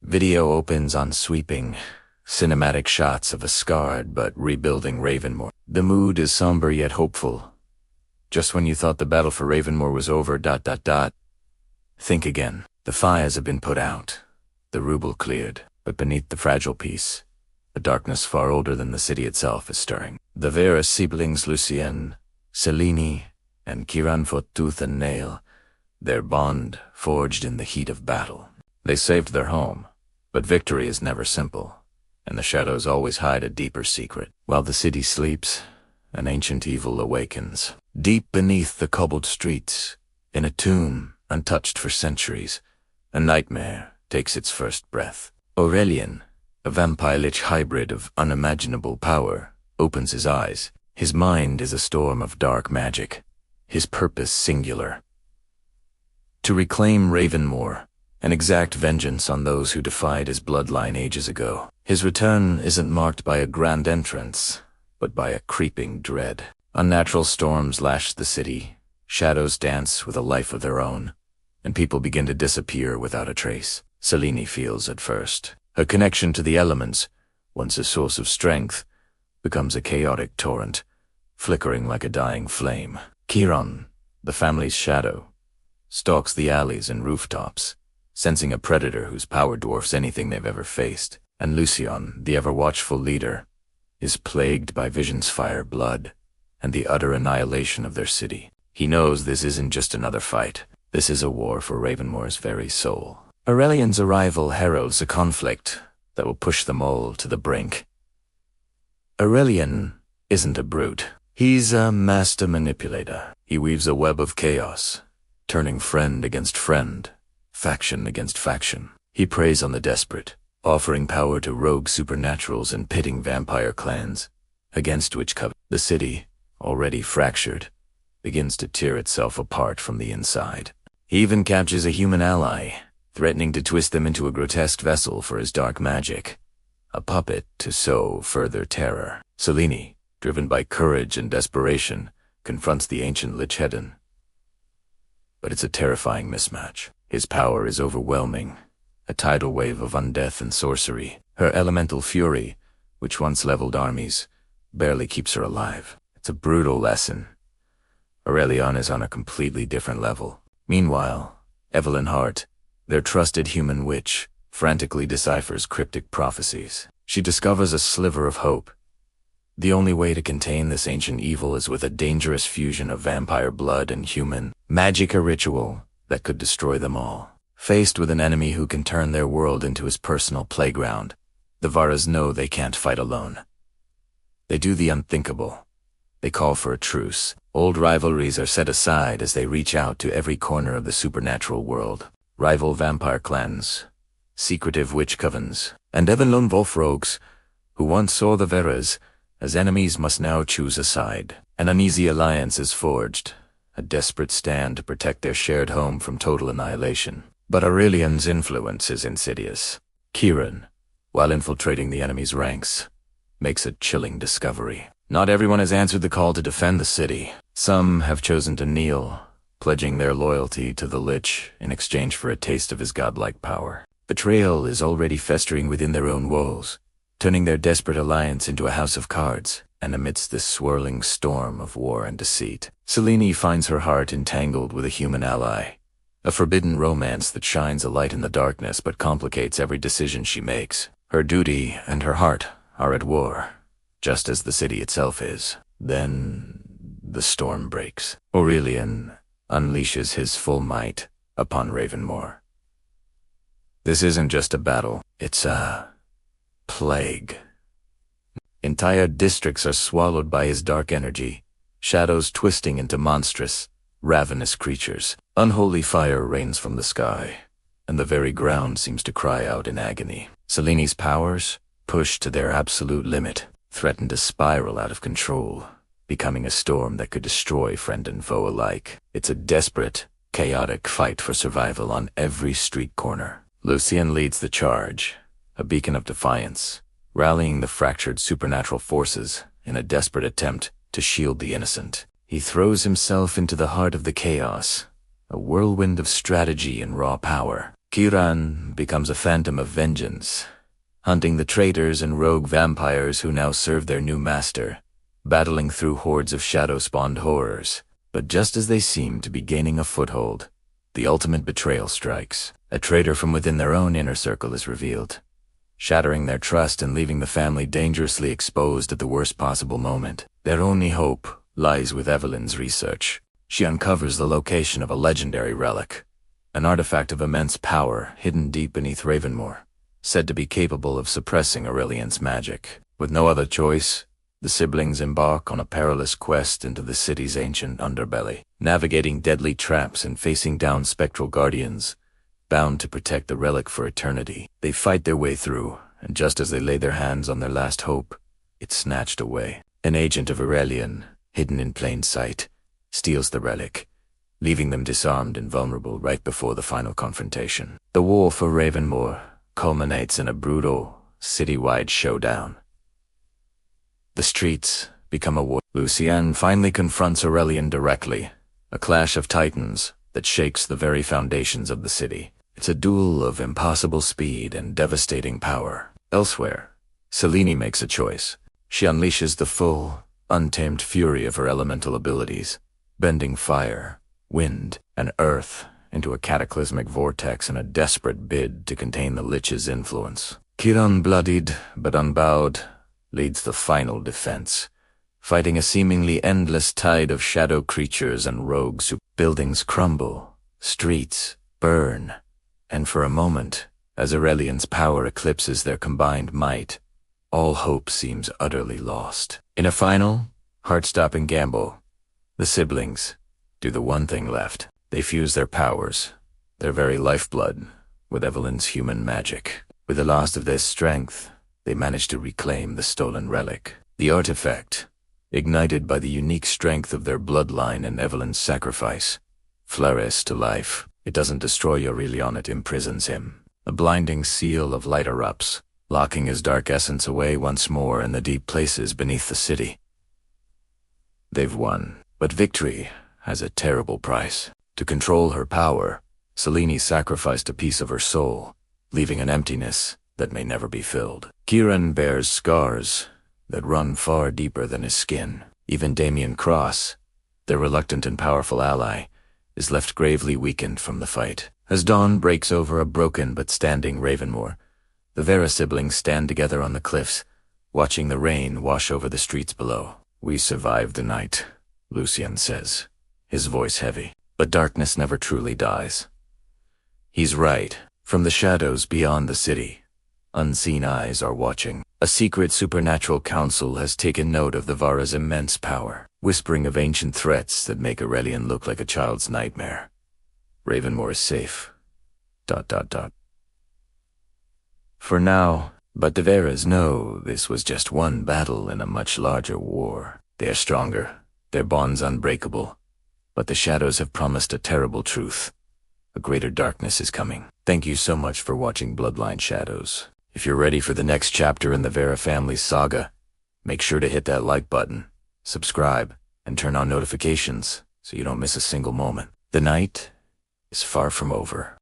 Video opens on sweeping, cinematic shots of a scarred but rebuilding Ravenmoor. The mood is somber yet hopeful. Just when you thought the battle for Ravenmoor was over, think again. The fires have been put out, the ruble cleared, but beneath the fragile peace, a darkness far older than the city itself is stirring. The Veyra siblings Lucien, Selene, and Kieran fought tooth and nail, their bond forged in the heat of battle. They saved their home, but victory is never simple, and the shadows always hide a deeper secret. While the city sleeps, an ancient evil awakens. Deep beneath the cobbled streets, in a tomb untouched for centuries, a nightmare takes its first breath. Aurelian, a vampire-lich hybrid of unimaginable power, opens his eyes. His mind is a storm of dark magic, his purpose singular: to reclaim Ravenmoor and exact vengeance on those who defied his bloodline ages ago. His return isn't marked by a grand entrance, but by a creeping dread. Unnatural storms lash the city, shadows dance with a life of their own, and people begin to disappear without a trace. Selene feels it first. Her connection to the elements, once a source of strength, becomes a chaotic torrent, flickering like a dying flame. Kieran, the family's shadow, stalks the alleys and rooftops, sensing a predator whose power dwarfs anything they've ever faced. And Lucien, the ever-watchful leader, is plagued by visions, fire, blood, and the utter annihilation of their city. He knows this isn't just another fight. This is a war for Ravenmoor's very soul. Aurelian's arrival heralds a conflict that will push them all to the brink. Aurelian isn't a brute. He's a master manipulator. He weaves a web of chaos, turning friend against friend, faction against faction. He preys on the desperate, offering power to rogue supernaturals and pitting vampire clans against which the city, already fractured, begins to tear itself apart from the inside. He even captures a human ally, threatening to twist them into a grotesque vessel for his dark magic, a puppet to sow further terror. Selene, driven by courage and desperation, confronts the ancient Lich Hedon. But it's a terrifying mismatch. His power is overwhelming, a tidal wave of undeath and sorcery. Her elemental fury, which once leveled armies, barely keeps her alive. It's a brutal lesson. Aurelian is on a completely different level. Meanwhile, Evelyn Hart, their trusted human witch, frantically deciphers cryptic prophecies. She discovers a sliver of hope. The only way to contain this ancient evil is with a dangerous fusion of vampire blood and human magic, a ritual that could destroy them all. Faced with an enemy who can turn their world into his personal playground, the Veyras know they can't fight alone. They do the unthinkable. They call for a truce. Old rivalries are set aside as they reach out to every corner of the supernatural world. Rival vampire clans, secretive witch covens, and even lone wolf rogues, who once saw the Veyras as enemies, must now choose a side. An uneasy alliance is forged, a desperate stand to protect their shared home from total annihilation. But Aurelian's influence is insidious. Kieran, while infiltrating the enemy's ranks, makes a chilling discovery. Not everyone has answered the call to defend the city. Some have chosen to kneel, pledging their loyalty to the Lich in exchange for a taste of his godlike power. Betrayal is already festering within their own walls, turning their desperate alliance into a house of cards. And amidst this swirling storm of war and deceit, Selene finds her heart entangled with a human ally, a forbidden romance that shines a light in the darkness but complicates every decision she makes. Her duty and her heart are at war, just as the city itself is. Then the storm breaks. Aurelian unleashes his full might upon Ravenmoor. This isn't just a battle, it's a plague. Entire districts are swallowed by his dark energy, shadows twisting into monstrous, ravenous creatures. Unholy fire rains from the sky, and the very ground seems to cry out in agony. Selene's powers, pushed to their absolute limit, threaten to spiral out of control, becoming a storm that could destroy friend and foe alike. It's a desperate, chaotic fight for survival on every street corner. Lucien leads the charge, a beacon of defiance, rallying the fractured supernatural forces in a desperate attempt to shield the innocent. He throws himself into the heart of the chaos, a whirlwind of strategy and raw power. Kieran becomes a phantom of vengeance, hunting the traitors and rogue vampires who now serve their new master, battling through hordes of shadow-spawned horrors. But just as they seem to be gaining a foothold, the ultimate betrayal strikes. A traitor from within their own inner circle is revealed, shattering their trust and leaving the family dangerously exposed at the worst possible moment. Their only hope lies with Evelyn's research. She uncovers the location of a legendary relic, an artifact of immense power hidden deep beneath Ravenmoor, said to be capable of suppressing Aurelian's magic. With no other choice, the siblings embark on a perilous quest into the city's ancient underbelly, navigating deadly traps and facing down spectral guardians, bound to protect the relic for eternity. They fight their way through, and just as they lay their hands on their last hope, it's snatched away. An agent of Aurelian, hidden in plain sight, steals the relic, leaving them disarmed and vulnerable right before the final confrontation. The war for Ravenmoor culminates in a brutal, citywide showdown. The streets become a war. Lucien finally confronts Aurelian directly, a clash of titans that shakes the very foundations of the city. It's a duel of impossible speed and devastating power. Elsewhere, Selene makes a choice. She unleashes the full, untamed fury of her elemental abilities, bending fire, wind, and earth into a cataclysmic vortex in a desperate bid to contain the Lich's influence. Kieran, bloodied but unbowed, leads the final defense, fighting a seemingly endless tide of shadow creatures and rogues. Buildings crumble, streets burn, and for a moment, as Aurelian's power eclipses their combined might, all hope seems utterly lost. In a final, heart-stopping gamble, the siblings do the one thing left. They fuse their powers, their very lifeblood, with Evelyn's human magic. With the loss of their strength, they manage to reclaim the stolen relic. The artifact, ignited by the unique strength of their bloodline and Evelyn's sacrifice, flourishes to life. It doesn't destroy Aurelian, it imprisons him. A blinding seal of light erupts, locking his dark essence away once more in the deep places beneath the city. They've won, but victory has a terrible price. To control her power, Selene sacrificed a piece of her soul, leaving an emptiness that may never be filled. Kieran bears scars that run far deeper than his skin. Even Damien Cross, their reluctant and powerful ally, is left gravely weakened from the fight. As dawn breaks over a broken but standing Ravenmoor, the Veyra siblings stand together on the cliffs, watching the rain wash over the streets below. "We survived the night," Lucien says, his voice heavy. But darkness never truly dies. He's right. From the shadows beyond the city, unseen eyes are watching. A secret supernatural council has taken note of the Veyra's immense power, whispering of ancient threats that make Aurelian look like a child's nightmare. Ravenmoor is safe. ... For now, but the Veyras know this was just one battle in a much larger war. They are stronger, their bonds unbreakable, but the shadows have promised a terrible truth. A greater darkness is coming. Thank you so much for watching Bloodline Shadows. If you're ready for the next chapter in the Veyra family's saga, make sure to hit that like button, subscribe, and turn on notifications so you don't miss a single moment. The night is far from over.